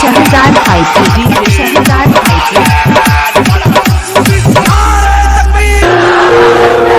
शहजाद हाइटी, डीजे शहजाद हाइटी।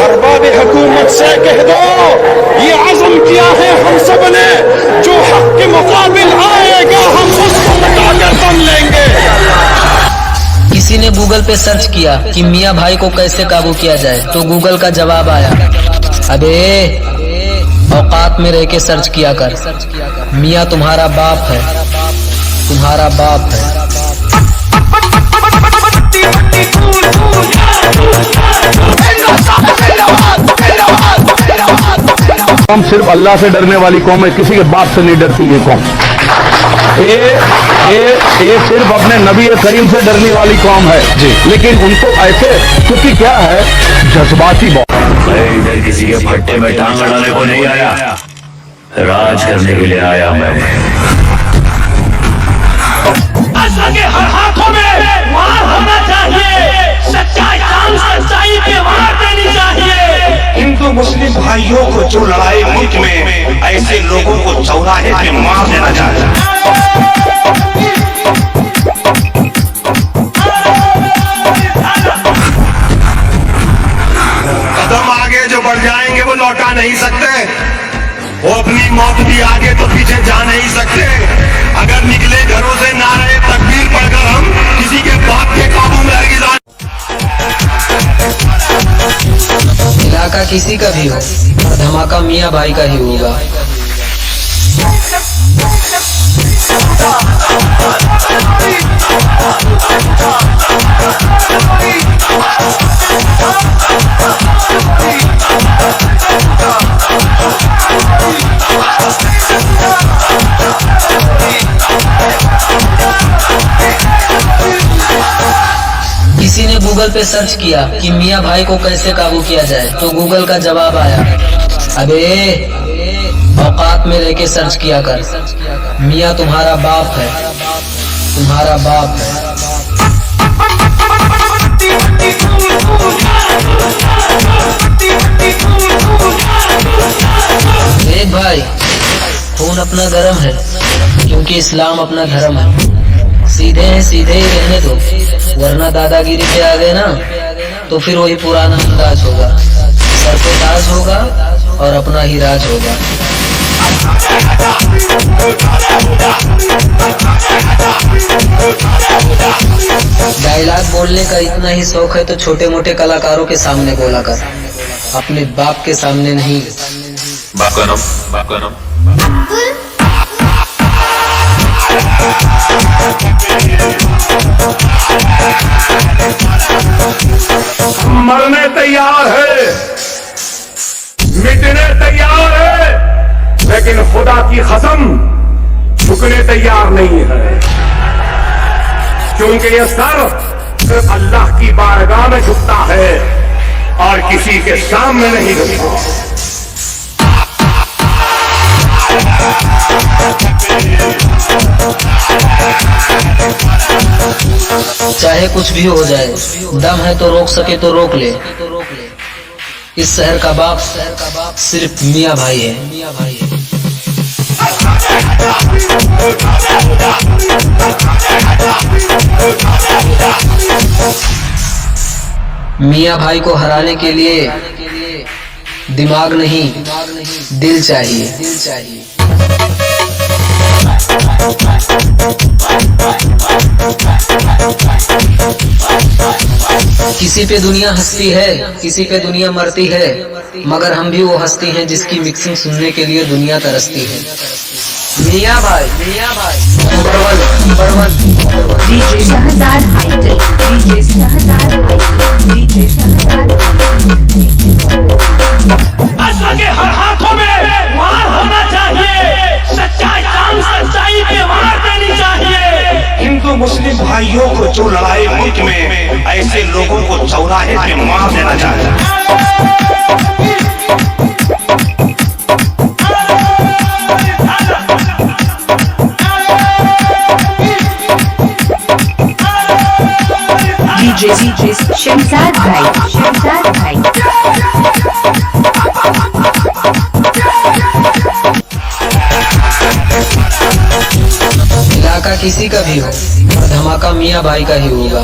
अरबाब हुकूमत से कह दो, ये आज़म किया है हम सब ने, जो हक के मुकाबिल आएगा हम उसको मिटाकर दम लेंगे। किसी ने गूगल पे सर्च किया कि मियाँ भाई को कैसे काबू किया जाए, तो गूगल का जवाब आया, अबे औकात में रह के सर्च किया कर, मियाँ तुम्हारा बाप है, तुम्हारा बाप है। हम सिर्फ अल्लाह से डरने वाली कौम है, किसी के बाप से नहीं डरती ये कौम। ये सिर्फ अपने नबी करीम से डरने वाली कौम है जी, लेकिन उनको ऐसे, क्योंकि क्या है, जज्बाती बहुत। मैं इधर किसी के भट्टे में टांग अड़ाने को नहीं आया, राज करने के लिए आया मैं। के हर हाथों में वार होना चाहिए, सच्चाई सच्चाई पे वार देनी चाहिए। हिंदू मुस्लिम भाइयों को जो लड़ाई मुल्क में, ऐसे लोगों को चौराहे पे मार देना चाहिए। कदम आगे जो बढ़ जाएंगे वो लौटा नहीं सकते, वो अपनी मौत भी आगे तो पीछे जा नहीं सकते। अगर निकले घरों से नारे तकबीर पढ़कर हम किसी के बाप के काबू में हरगिज़। इलाका किसी का भी हो, धमाका मियाँ भाई का ही होगा। किसी ने गूगल पे सर्च किया कि मियाँ भाई को कैसे काबू किया जाए, तो गूगल का जवाब आया, अबे औकात में रह के सर्च किया कर, मियाँ तुम्हारा बाप है, तुम्हारा बाप है। देख भाई, खून अपना गरम है, क्योंकि इस्लाम अपना धर्म है। सीधे हैं, सीधे ही रहने दो, वरना दादागिरी पे आ गए ना तो फिर वही पुराना अंदाज होगा, सर पे ताज होगा और अपना ही राज होगा। डायलॉग बोलने का इतना ही शौक है तो छोटे मोटे कलाकारों के सामने बोला कर, अपने बाप के सामने नहीं। बाप का नाम मरने तैयार है, मिटने तैयार है, लेकिन खुदा की कसम झुकने तैयार नहीं है, क्योंकि ये सर सिर्फ अल्लाह की बारगाह में झुकता है और किसी के सामने नहीं झुकता। चाहे कुछ भी हो जाए, दम है तो रोक सके तो रोक ले। इस शहर का बाप सिर्फ मियाँ भाई है। मियाँ भाई को हराने के लिए दिमाग नहीं, दिल चाहिए। किसी पे दुनिया हंसती है, किसी पे दुनिया मरती है, मगर हम भी वो हस्ती हैं जिसकी मिक्सिंग सुनने के लिए दुनिया तरसती है। मियाँ भाई नंबर वन। डीजे शहजाद हाइटी, डीजे शहजाद हाइटी, डीजे शहजाद हाइटी। के हर हाथों में वार होना चाहिए, सच्चाई पे वार देनी चाहिए। हिंदू मुस्लिम भाइयों को जो लड़ाई मुल्क में, ऐसे लोगों को चौराहे पे मार देना चाहिए। डीजे शहजाद भाई, शहजाद भाई। धमाका किसी का भी हो, धमाका मियाँ भाई का ही होगा।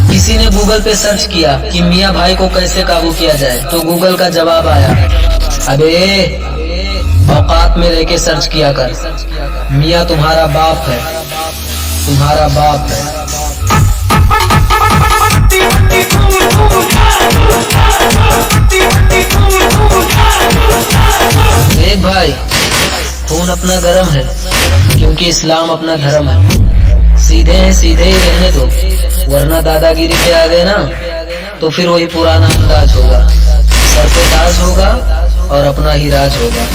किसी ने गूगल पे सर्च किया कि मियाँ भाई को कैसे काबू किया जाए, तो गूगल का जवाब आया, अबे औकात में रह के सर्च किया कर, मियाँ तुम्हारा बाप है, तुम्हारा बाप है। देख भाई, खून अपना गरम है, क्योंकि इस्लाम अपना धर्म है। सीधे हैं सीधे ही रहने दो, वरना दादागिरी पे आ गए ना तो फिर वही पुराना अंदाज होगा, सर पे ताज होगा और अपना ही राज होगा।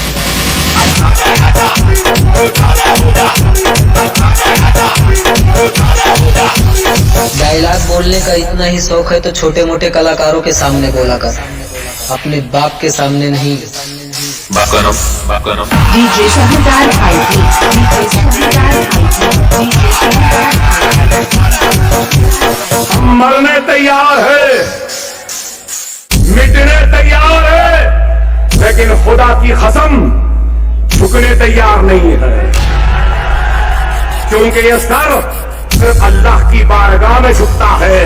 डायलॉग बोलने का इतना ही शौक है तो छोटे मोटे कलाकारों के सामने बोला कर, अपने बाप के सामने नहीं। DJ शहजाद भाई, DJ शहजाद भाई, DJ शहजाद हम मरने तैयार है, मिटने तैयार है, लेकिन खुदा की कसम झुकने तैयार नहीं है, क्योंकि ये सर सिर्फ अल्लाह की बारगाह में झुकता है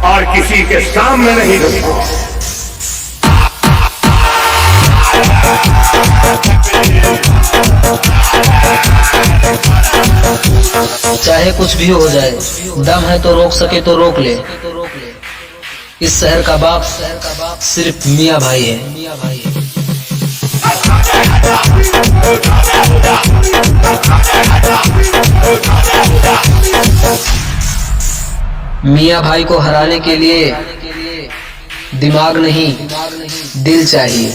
और किसी के सामने नहीं झुकता। चाहे कुछ भी हो जाए, दम है तो रोक सके तो रोक ले। इस शहर का बाप सिर्फ मियाँ भाई है। मियाँ भाई को हराने के लिए दिमाग नहीं, दिल चाहिए।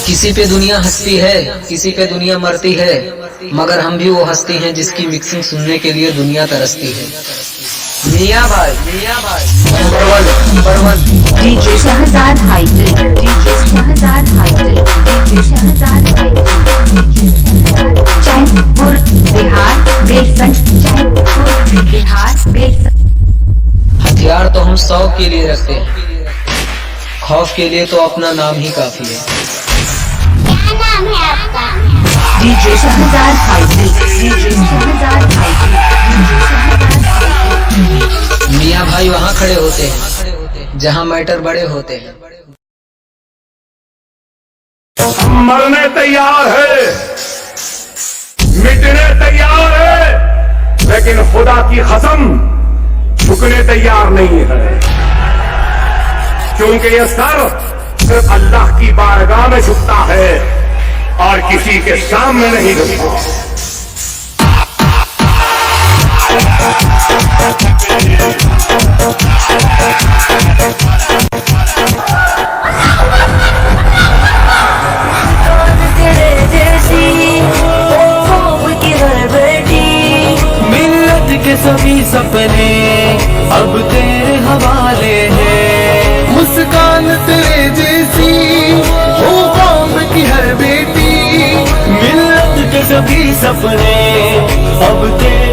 किसी पे दुनिया हंसती है, किसी पे दुनिया मरती है, मगर हम भी वो हंसती हैं जिसकी मिक्सिंग सुनने के लिए दुनिया तरसती है। मियाँ भाई नंबर 1। DJ शहजाद भाई, DJ शहजाद भाई, DJ शहजाद भाई, जयपुर बिहार बेसन, जयपुर बिहार बेसन। हथियार तो हम 100 के लिए रखते हैं, खौफ के लिए तो अपना नाम ही काफी है। क्या नाम है आपका? DJ शहजाद भाई, DJ शहजाद भाई, DJ शहजाद भाई। मियाँ भाई वहाँ खड़े होते हैं जहाँ मैटर बड़े होते हैं। हम मरने तैयार है, मिटने तैयार है, लेकिन खुदा की कसम झुकने तैयार नहीं है, क्योंकि ये सर सिर्फ अल्लाह की बारगाह में झुकता है और किसी के सामने नहीं झुकता। मिल्लत के सभी सपने अब तेरे हवाले हैं, मुस्कान तेरे जैसी हो कौम की हर बेटी, मिल्लत के सभी सपने अब तेरे